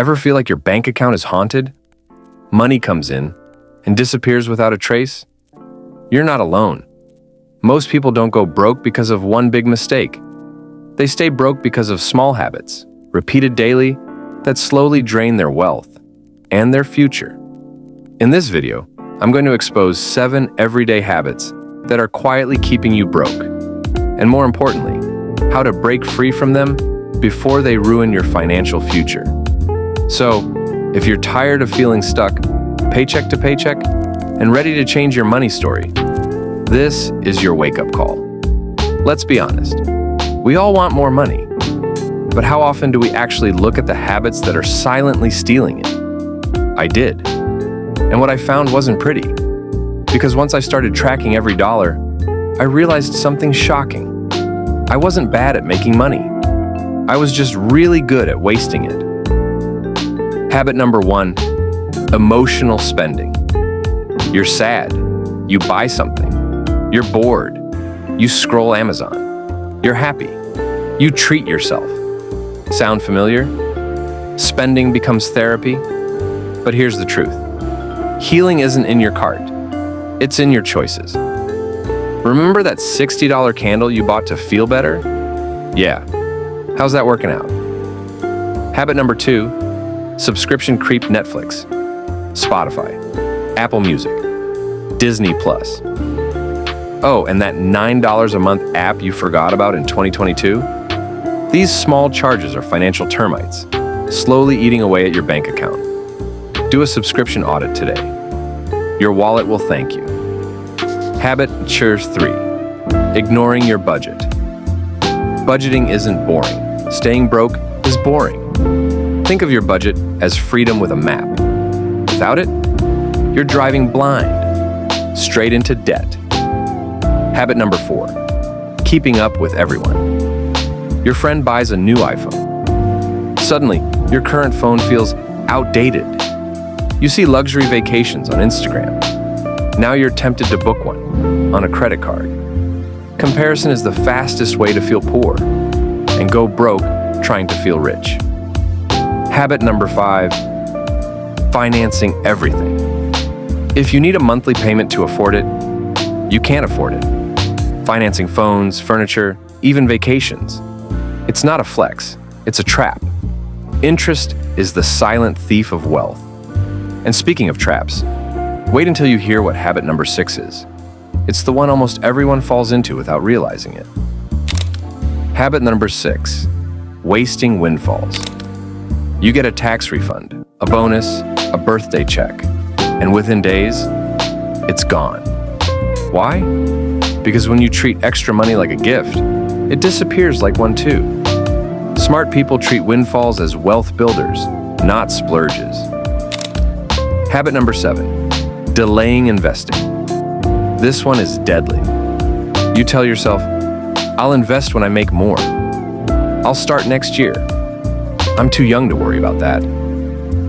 Ever feel like your bank account is haunted? Money comes in and disappears without a trace? You're not alone. Most people don't go broke because of one big mistake. They stay broke because of small habits, repeated daily, that slowly drain their wealth and their future. In this video, I'm going to expose 7 everyday habits that are quietly keeping you broke, and more importantly, how to break free from them before they ruin your financial future. So, if you're tired of feeling stuck, paycheck to paycheck, and ready to change your money story, this is your wake-up call. Let's be honest, we all want more money, but how often do we actually look at the habits that are silently stealing it? I did, and what I found wasn't pretty, because once I started tracking every dollar, I realized something shocking. I wasn't bad at making money. I was just really good at wasting it. Habit number 1, emotional spending. You're sad, you buy something. You're bored, you scroll Amazon. You're happy, you treat yourself. Sound familiar? Spending becomes therapy. But here's the truth. Healing isn't in your cart. It's in your choices. Remember that $60 candle you bought to feel better? Yeah. How's that working out? Habit number 2, subscription creep. Netflix, Spotify, Apple Music, Disney Plus. Oh, and that $9 a month app you forgot about in 2022? These small charges are financial termites, slowly eating away at your bank account. Do a subscription audit today. Your wallet will thank you. Habit number 3, ignoring your budget. Budgeting isn't boring. Staying broke is boring. Think of your budget as freedom with a map. Without it, you're driving blind, straight into debt. Habit number 4, keeping up with everyone. Your friend buys a new iPhone. Suddenly, your current phone feels outdated. You see luxury vacations on Instagram. Now you're tempted to book one on a credit card. Comparison is the fastest way to feel poor and go broke trying to feel rich. Habit number 5, financing everything. If you need a monthly payment to afford it, you can't afford it. Financing phones, furniture, even vacations. It's not a flex, it's a trap. Interest is the silent thief of wealth. And speaking of traps, wait until you hear what habit number 6 is. It's the one almost everyone falls into without realizing it. Habit number 6, wasting windfalls. You get a tax refund, a bonus, a birthday check, and within days, it's gone. Why? Because when you treat extra money like a gift, it disappears like one too. Smart people treat windfalls as wealth builders, not splurges. Habit number 7, delaying investing. This one is deadly. You tell yourself, I'll invest when I make more. I'll start next year. I'm too young to worry about that.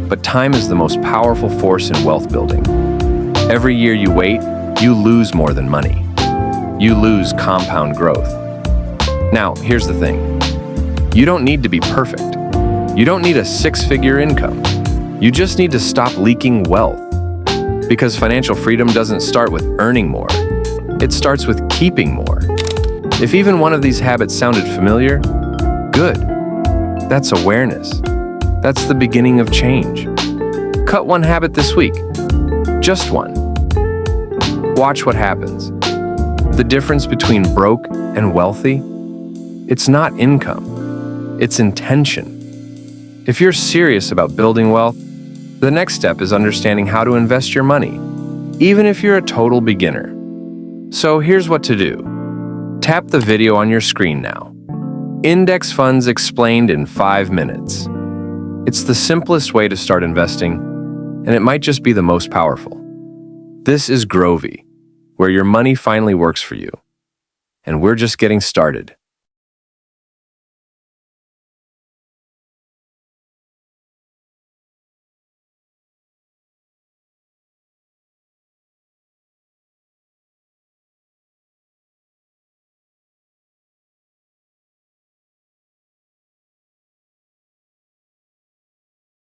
But time is the most powerful force in wealth building. Every year you wait, you lose more than money. You lose compound growth. Now, here's the thing. You don't need to be perfect. You don't need a 6-figure income. You just need to stop leaking wealth. Because financial freedom doesn't start with earning more. It starts with keeping more. If even one of these habits sounded familiar, good. That's awareness. That's the beginning of change. Cut one habit this week. Just one. Watch what happens. The difference between broke and wealthy, it's not income. It's intention. If you're serious about building wealth, the next step is understanding how to invest your money, even if you're a total beginner. So here's what to do. Tap the video on your screen now. Index funds explained in 5 minutes. It's the simplest way to start investing, and it might just be the most powerful. This is Grovy, where your money finally works for you. And we're just getting started.